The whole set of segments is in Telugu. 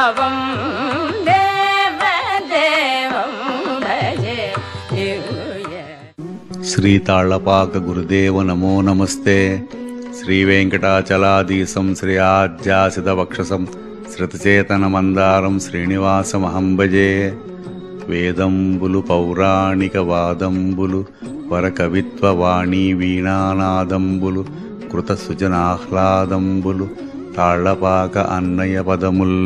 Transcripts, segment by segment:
భావం దేవదేవం భజే శ్రీ తాళ్లపాక గురుదేవ నమో నమస్తే. శ్రీ వెంకటాచలాధీశం శ్రేయాధ్యాసిత వక్షసం శృతచేతన మందారం శ్రీనివాసమహం భజే. వేదంబులు పౌరాణిక వాదంబులు వరకవిత్వ వాణి వీణానాదంబులు కృత సుజనాహ్లాదంబులు తాళ్లపాక అన్నయ్య పదముల్.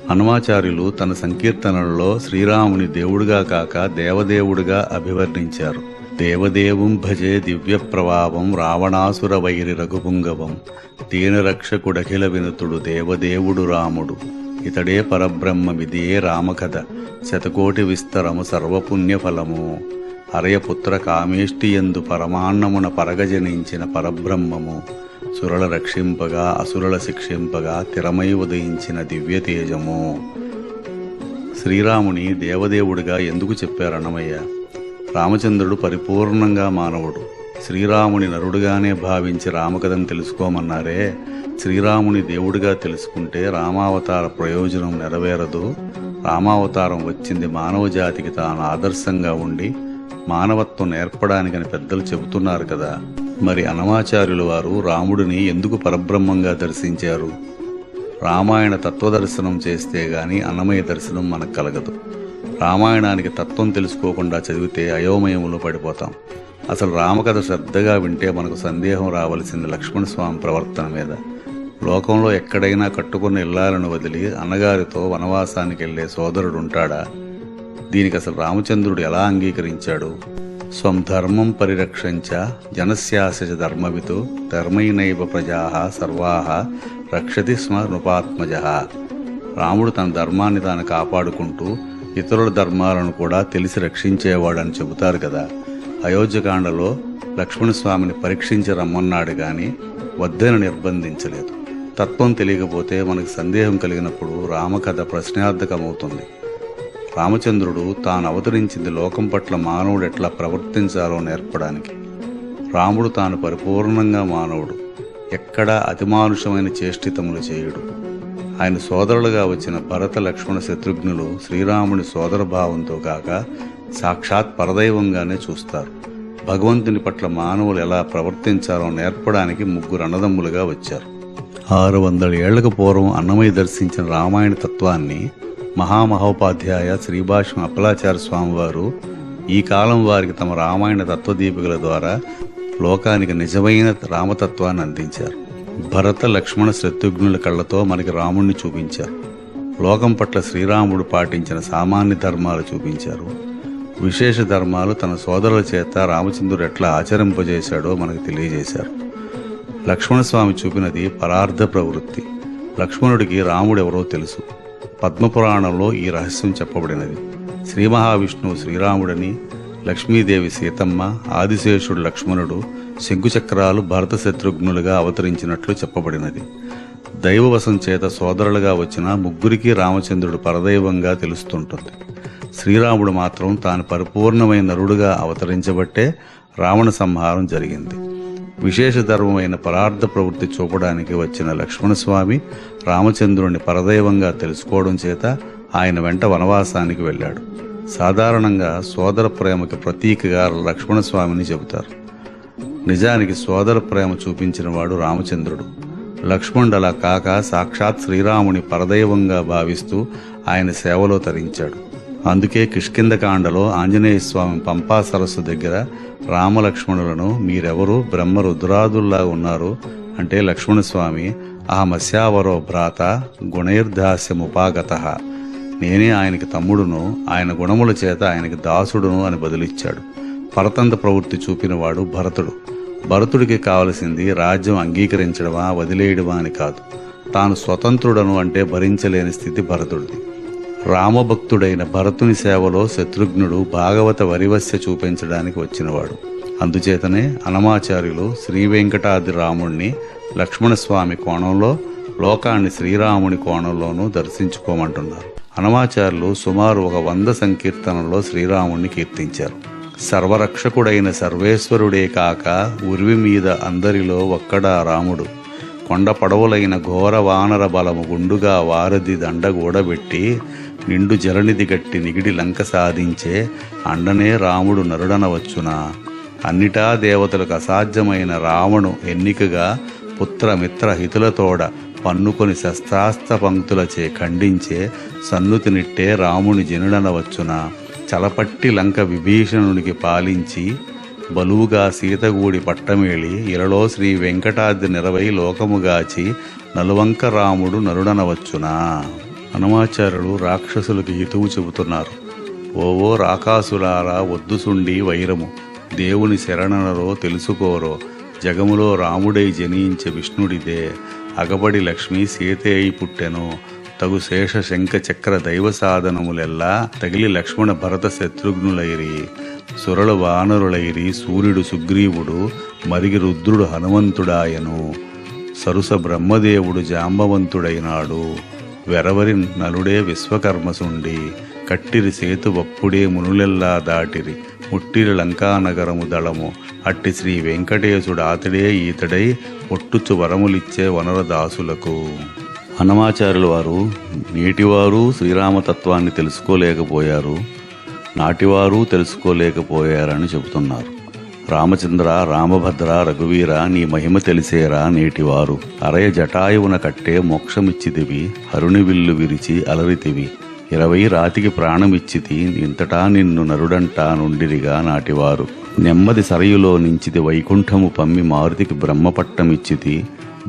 హనుమాచార్యులు తన సంకీర్తనలలో శ్రీరాముని దేవుడుగా కాక దేవదేవుడుగా అభివర్ణించారు. దేవదేవం భజే దివ్య ప్రభావం రావణాసుర వైరి రఘుపుంగవం దీనరక్షకుడఖిల వినుతుడు దేవదేవుడు రాముడు ఇతడే పరబ్రహ్మమిదే రామకథ శతకోటి విస్తరము సర్వపుణ్యఫలము హరయపుత్ర కామేష్టియందు పరమాన్నమున పరగజనించిన పరబ్రహ్మము సురల రక్షింపగా అసురల శిక్షింపగా తిరమై ఉదయించిన దివ్య తేజము. శ్రీరాముని దేవదేవుడిగా ఎందుకు చెప్పారు అన్నమయ్య? రామచంద్రుడు పరిపూర్ణంగా మానవుడు. శ్రీరాముని నరుడుగానే భావించి రామకథను తెలుసుకోమన్నారే. శ్రీరాముని దేవుడిగా తెలుసుకుంటే రామావతార ప్రయోజనం నెరవేరదు. రామావతారం వచ్చింది మానవ జాతికి తాను ఆదర్శంగా ఉండి మానవత్వం నేర్పడానికని పెద్దలు చెబుతున్నారు కదా. మరి అన్నమాచార్యులు వారు రాముడిని ఎందుకు పరబ్రహ్మంగా దర్శించారు? రామాయణ తత్వదర్శనం చేస్తే గాని అన్నమయ్య దర్శనం మనకు కలగదు. రామాయణానికి తత్వం తెలుసుకోకుండా చదివితే అయోమయంలో పడిపోతాం. అసలు రామకథ శ్రద్ధగా వింటే మనకు సందేహం రావలసింది లక్ష్మణస్వామి ప్రవర్తన మీద. లోకంలో ఎక్కడైనా కట్టుకున్న ఇల్లాలను వదిలి అన్నగారితో వనవాసానికి వెళ్లే సోదరుడు ఉంటాడా? దీనికి అసలు రామచంద్రుడు ఎలా అంగీకరించాడు? స్వం ధర్మం పరిరక్షంచ జనస్యాస ధర్మవితు ధర్మైనైవ ప్రజాః సర్వాః రక్షతి స్మ నృపాత్మజః. రాముడు తన ధర్మాన్ని తాను కాపాడుకుంటూ ఇతరుల ధర్మాలను కూడా తెలిసి రక్షించేవాడని చెబుతారు కదా. అయోధ్యకాండలో లక్ష్మణస్వామిని పరీక్షించి రమ్మన్నాడు గాని వద్దని నిర్బంధించలేదు. తత్వం తెలియకపోతే మనకు సందేహం కలిగినప్పుడు రామకథ ప్రశ్నార్థకమవుతుంది. రామచంద్రుడు తాను అవతరించింది లోకం పట్ల మానవుడు ఎట్లా ప్రవర్తించాలో నేర్పడానికి. రాముడు తాను పరిపూర్ణంగా మానవుడు, ఎక్కడా అతిమానుషమైన చేష్టితములు చేయుడు. ఆయన సోదరులుగా వచ్చిన భరత లక్ష్మణ శత్రుఘ్నులు శ్రీరాముని సోదర భావంతో కాక సాక్షాత్ పరదైవంగానే చూస్తారు. భగవంతుని పట్ల మానవులు ఎలా ప్రవర్తించాలో నేర్పడానికి ముగ్గురు అన్నదమ్ములుగా వచ్చారు. 600 ఏళ్లకు పూర్వం అన్నమయ్య దర్శించిన రామాయణ తత్వాన్ని మహామహోపాధ్యాయ శ్రీభాష్యం అప్పలాచార్య స్వామివారు ఈ కాలం వారికి తమ రామాయణ తత్వదీపికల ద్వారా లోకానికి నిజమైన రామతత్వాన్ని అందించారు. భరత లక్ష్మణ శత్రుఘ్నుల కళ్ళతో మనకి రాముణ్ణి చూపించారు. లోకం పట్ల శ్రీరాముడు పాటించిన సామాన్య ధర్మాలు చూపించారు. విశేష ధర్మాలు తన సోదరుల చేత రామచంద్రుడు ఎట్లా ఆచరింపజేశాడో మనకు తెలియజేశారు. లక్ష్మణస్వామి చూపినది పరార్థ ప్రవృత్తి. లక్ష్మణుడికి రాముడెవరో తెలుసు. పద్మపురాణంలో ఈ రహస్యం చెప్పబడినది. శ్రీ మహావిష్ణువు శ్రీరాముడని, లక్ష్మీదేవి సీతమ్మ, ఆదిశేషుడు లక్ష్మణుడు, శంకుచక్రాలు భరత శత్రుఘ్నులుగా అవతరించినట్లు చెప్పబడినది. దైవవశం చేత సోదరులుగా వచ్చిన ముగ్గురికి రామచంద్రుడు పరదైవంగా తెలుస్తుంటుంది. శ్రీరాముడు మాత్రం తాను పరిపూర్ణమైన నరుడుగా అవతరించబట్టే రావణ సంహారం జరిగింది. విశేష ధర్మమైన పరార్థ ప్రవృత్తి చూపడానికి వచ్చిన లక్ష్మణస్వామి రామచంద్రుని పరదైవంగా తెలుసుకోవడం చేత ఆయన వెంట వనవాసానికి వెళ్ళాడు. సాధారణంగా సోదర ప్రేమకి ప్రతీకగా లక్ష్మణస్వామిని చెబుతారు. నిజానికి సోదర ప్రేమ చూపించిన వాడు రామచంద్రుడు. లక్ష్మణుడు అలా కాక సాక్షాత్ శ్రీరాముని పరదైవంగా భావిస్తూ ఆయన సేవలో తరించాడు. అందుకే కిష్కింధకాండలో ఆంజనేయ స్వామి పంపా సరస్సు దగ్గర రామలక్ష్మణులను మీరెవరు బ్రహ్మ రుద్రాదుల్లా ఉన్నారు అంటే లక్ష్మణస్వామి అహమస్యావరో భ్రాత గుణైర్దాస్యముపాగతః, నేనే ఆయనకి తమ్ముడును, ఆయన గుణముల చేత ఆయనకి దాసుడును అని బదులిచ్చాడు. పరతంత్ర ప్రవృత్తి చూపినవాడు భరతుడు. భరతుడికి కావలసింది రాజ్యం అంగీకరించడమా వదిలేయడమా అని కాదు. తాను స్వతంత్రుడను అంటే భరించలేని స్థితి భరతుడిది. రామభక్తుడైన భరతుని సేవలో శత్రుఘ్నుడు భాగవత వరివస్య చూపించడానికి వచ్చినవాడు. అందుచేతనే అనమాచార్యులు శ్రీ వెంకటాద్రి రాముణ్ణి లక్ష్మణస్వామి కోణంలో, లోకాన్ని శ్రీరాముని కోణంలోనూ దర్శించుకోమంటున్నారు. అనమాచార్యులు సుమారు 100 సంకీర్తనల్లో శ్రీరాముణ్ణి కీర్తించారు. సర్వరక్షకుడైన సర్వేశ్వరుడే కాక ఉర్వి మీద అందరిలో ఒక్కడా రాముడు, కొండ పడవులైన ఘోర వానర బలము గుండుగా వారధి దండగూడబెట్టి నిండు జలనిధి గట్టి నిగిడి లంక సాధించే అండనే రాముడు నరుడనవచ్చునా. అన్నిటా దేవతలకు అసాధ్యమైన రావణు ఎన్నికగా పుత్రమిత్ర హితులతోడ పన్నుకొని శస్త్రాస్త్ర పంక్తులచే ఖండించే సన్నుతినిట్టే రాముని జనుడనవచ్చునా. చలపట్టి లంక విభీషణునికి పాలించి బలువుగా సీతగూడి పట్టమేళి ఇలలో శ్రీ వెంకటాద్రి నిరవై లోకముగాచి నలువంక రాముడు నరుడనవచ్చునా. హనుమాచార్యులు రాక్షసులకు హితువు చెబుతున్నారు. ఓవో రాకాసులారా వద్దుసుండి వైరము, దేవుని శరణనరో తెలుసుకోరో, జగములో రాముడై జనించే విష్ణుడిదే, అగబడి లక్ష్మి సీతే అయి పుట్టెను, తగు శేష శంఖ చక్ర దైవ సాధనములెల్లా తగిలి లక్ష్మణ భరత శత్రుఘ్నులైరి, సురల వానరులైరి సూర్యుడు సుగ్రీవుడు, మరిగి రుద్రుడు హనుమంతుడాయను, సరుస బ్రహ్మదేవుడు జాంబవంతుడైనాడు, వెరవరి నలుడే విశ్వకర్మసుండి, కట్టిరి సేతు వప్పుడే మునులెల్లా దాటిరి, ముట్టిరి లంకానగరము దళము, అట్టి శ్రీ వెంకటేశుడు ఆతడే ఈతడై ఒట్టుచు వరములిచ్చే వనరదాసులకు. హనుమాచార్యుల వారు నేటివారు శ్రీరామతత్వాన్ని తెలుసుకోలేకపోయారు, నాటివారు తెలుసుకోలేకపోయారని చెబుతున్నారు. రామచంద్ర, రామభద్ర, రఘువీర నీ మహిమ తెలిసేరా నేటివారు, అరయ జటాయువున కట్టే మోక్షమిచ్చితివి, హరుని విల్లు విరిచి అలరితివి, 20 రాతికి ప్రాణమిచ్చితి, ఇంతటా నిన్ను నరుడంటా నుండిరిగా నాటివారు, నెమ్మది సరయులో నించితి వైకుంఠము పమ్మి మారుతికి బ్రహ్మపట్టమిచ్చితి,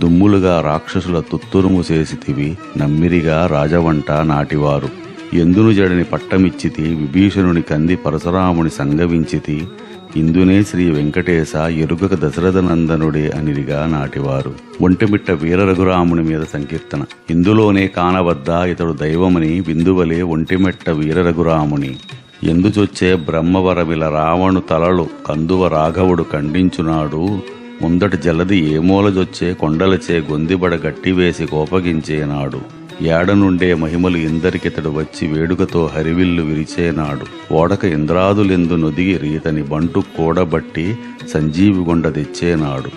దుమ్ములుగా రాక్షసుల తుత్తురుము చేసితివి, నమ్మిరిగా రాజవంట నాటివారు, ఎందును జడని పట్టమిచ్చితి, విభీషణుని కంది పరశురాముని సంగవించితి, ఇందునే శ్రీ వెంకటేశ ఎరుగక దశరథనందనుడే అనిరిగా నాటివారు. ఒంటిమిట్ట వీర రఘురాముని మీద సంకీర్తన. ఇందులోనే కానవద్దా ఇతడు దైవమని విందువలే ఒంటిమెట్ట వీర రఘురాముని, ఎందుచొచ్చే బ్రహ్మవరవిల రావణు తలలు కందువ రాఘవుడు ఖండించునాడు, ముందటి జలది ఏమూలజొచ్చే కొండలచే గొందిబడ గట్టివేసి కోపగించేనాడు, ఏడనుండే మహిమలు ఇందరికితడు వచ్చి వేడుకతో హరివిల్లు విరిచేనాడు, ఓడక ఇంద్రాదులెందు నొదిగి రీతని బంటు కూడబట్టి సంజీవిగొండ తెచ్చేనాడు,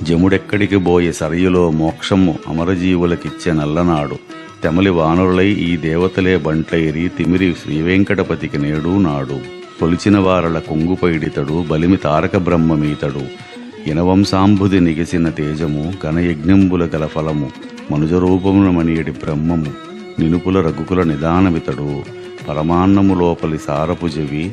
జముడెక్కడికి బోయి సరయులో మోక్షము అమరజీవులకిచ్చే నల్లనాడు, తెమలి వానరులై ఈ దేవతలే బంట్లైరి తిమిరి శ్రీవేంకటపతికి నేడు నాడు, కొలిచిన వారల కొంగుపైడితడు బలిమి తారక బ్రహ్మమీతడు, ఇనవంశాంబుది నిగిసిన తేజము ఘనయజ్ఞంబుల గల ఫలము మనుజరూపమున మనియడి బ్రహ్మము, నినుపుల రఘుకుల నిదానమితడు, పరమాన్నము లోపలి సారపు జవి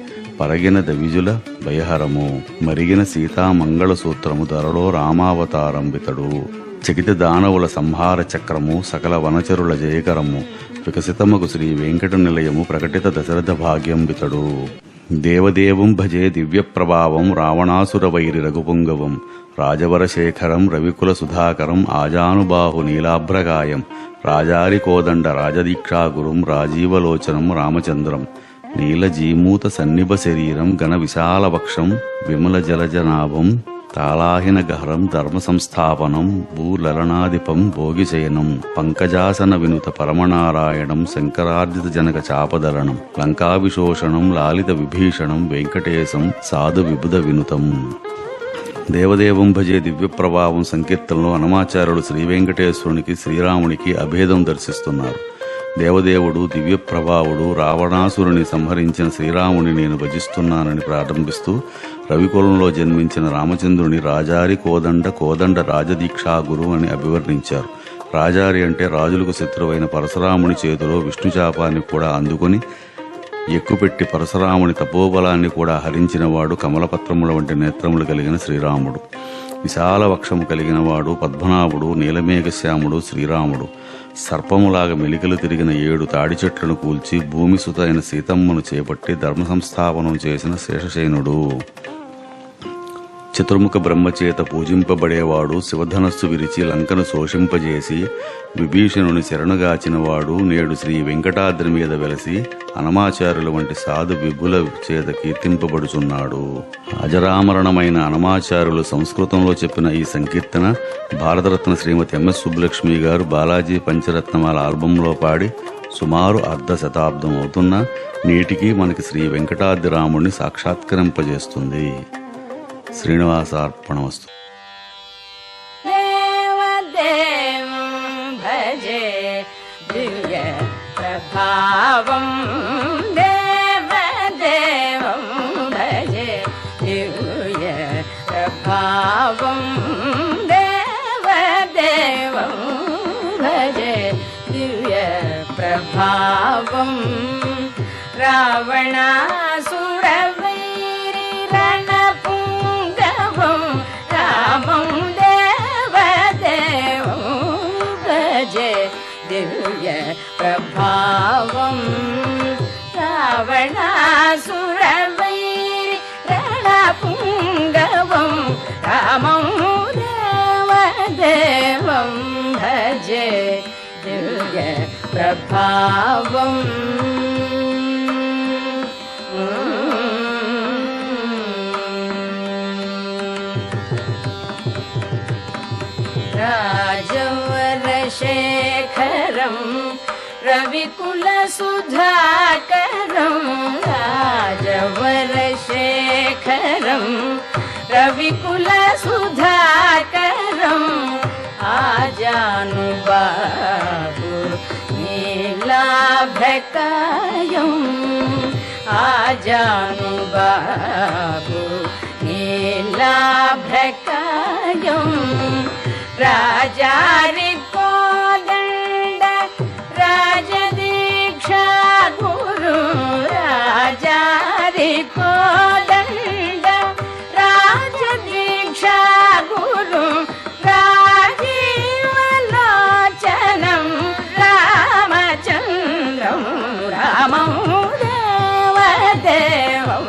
పరగిన దవిజుల భయహరము, మరిగిన సీతామంగళ సూత్రము ధరలో రామావతారంబితడు, చకిత దానవుల సంహార చక్రము సకల వనచరుల జయకరము, వికసితమగు శ్రీ వెంకట నిలయము ప్రకటిత దశరథ భాగ్యంబితడు, దేవదేవం భజే దివ్యప్రభావం రావణాసుర వైరి రఘుపుంగవం, రాజవరశేఖరం రవికుల సుధాకరం ఆజానుబాహు నీలాభ్రగాయం, రాజారి కోదండ రాజదీక్షాగురుం రాజీవలోచనం రామచంద్రం, నీలజీమూత సన్నిభ శరీరం ఘన విశాలవక్షం విమల జలజనాభం, తాళాహిన గహరం ధర్మ సంస్థాపనం భూలలనాధిపం భోగిశయనం, పంకజాసన వినుత పరమనారాయణం శంకరార్జిత జనక చాపదరణం, లంకావిశోషణం లాలిత విభీషణం వెంకటేశం సాధు విబుధ వినుతం. దేవదేవం భజే దివ్యప్రభావం సంకీర్తనలో హనుమాచార్యులు శ్రీ వెంకటేశ్వరునికి శ్రీరామునికి అభేదం దర్శిస్తున్నారు. దేవదేవుడు దివ్యప్రభావుడు రావణాసురుని సంహరించిన శ్రీరాముని నేను భజిస్తున్నానని ప్రారంభిస్తూ రవికులంలో జన్మించిన రామచంద్రుని రాజారి కోదండ రాజదీక్షాగురు అని అభివర్ణించారు. రాజారి అంటే రాజులకు శత్రువైన పరశురాముని చేతిలో విష్ణుచాపాన్ని కూడా అందుకొని ఎక్కుపెట్టి పరశురాముని తపోబలాన్ని కూడా హరించినవాడు, కమలపత్రముల వంటి నేత్రములు కలిగిన శ్రీరాముడు, విశాల వక్షము కలిగిన వాడు పద్మనాభుడు, నీలమేఘశ్యాముడు శ్రీరాముడు, సర్పములాగా మెలికలు తిరిగిన 7 తాడి చెట్లను కూల్చి భూమి సుత అయిన సీతమ్మను చేపట్టి ధర్మ సంస్థాపనం చేసిన శేషశయనుడు, చతుర్ముఖ బ్రహ్మచేత పూజింపబడేవాడు, శివధనస్సు విరిచి లంకను శోషింపజేసి విభీషణుని శరణుగాచినవాడు, నేడు శ్రీ వెంకటాద్రి మీద వెలసి హనుమాచార్యుల వంటి సాధు విభుల చేత కీర్తింపబడుచున్నాడు. అజరామరణమైన హనుమాచార్యులు సంస్కృతంలో చెప్పిన ఈ సంకీర్తన భారతరత్న శ్రీమతి ఎంఎస్ సుబ్బలక్ష్మి గారు బాలాజీ పంచరత్నమాల ఆల్బంలో పాడి సుమారు 1/2 శతాబ్దం అవుతున్నా నేటికి మనకి శ్రీ వెంకటాద్రి రాముడిని సాక్షాత్కరింపజేస్తుంది. శ్రీనివాసార్పణమస్తు. भजे दिव्य प्रभावं देवदेवं भजे दिव्य प्रभावं देवदेवं भजे दिव्य प्रभावं रावणासुरवैरिरणपुङ्गवं रामं देवदेवं भजे दिव्य प्रभावं रावणासुरवैरिरणपुङ्गवं रामं देवदेवं भजे दिव्य प्रभावं राजवरशेखरं रविकुलसुधाकरं राजवरशेखरं रविकुलसुधाकरम् आजानुबाहु नीलाभकायम् आजानुबाहु नीलाभकायम् राजारिकोदण्ड राजदीक्षा गुरु राजारिकोदण्ड राजदीक्षा गुरु राजीवलोचनं रामचन्द्रं रामं देवदेवं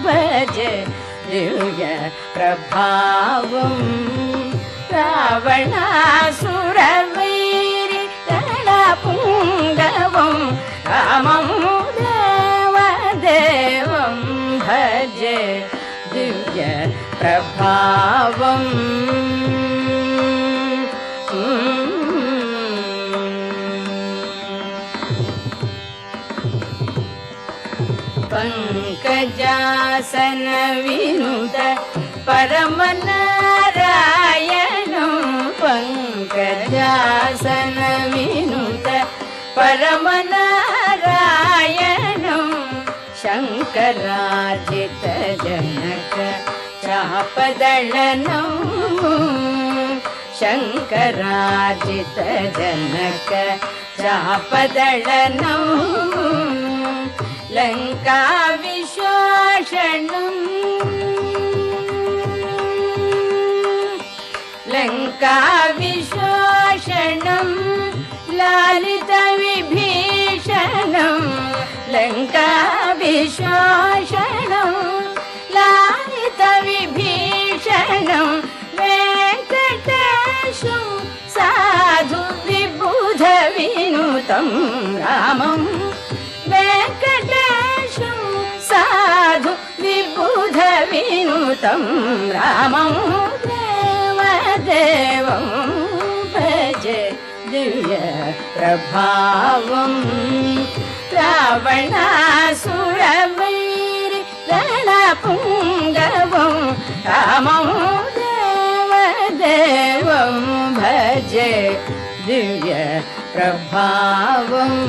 भजे दिव्य प्रभावं रावणासुरवैरिरणपुङ्गवं रामं देवदेवं भजे दिव्य प्रभावं पंकजासन विनुत परमनारायणं पंकजासन विनुत परमनारायणं शङ्करार्जित जनक चापदलनं शङ्करार्जित जनक चापदलनं लङ्का विश्वासनं लङ्का विश्वासनं लालित विभीषणं लङ्का विश्वासनं लालित विभीषणं वेङ्कटेशं साधु विबुध विनुतं रामं वेङ्कटेशं साधु विबुध विनुतं रामं देवदेवं भजे दिव्य प्रभावं रावणासुरवैरिरणपुङ्गवं रामं देवदेवं भजे दिव्य प्रभावम्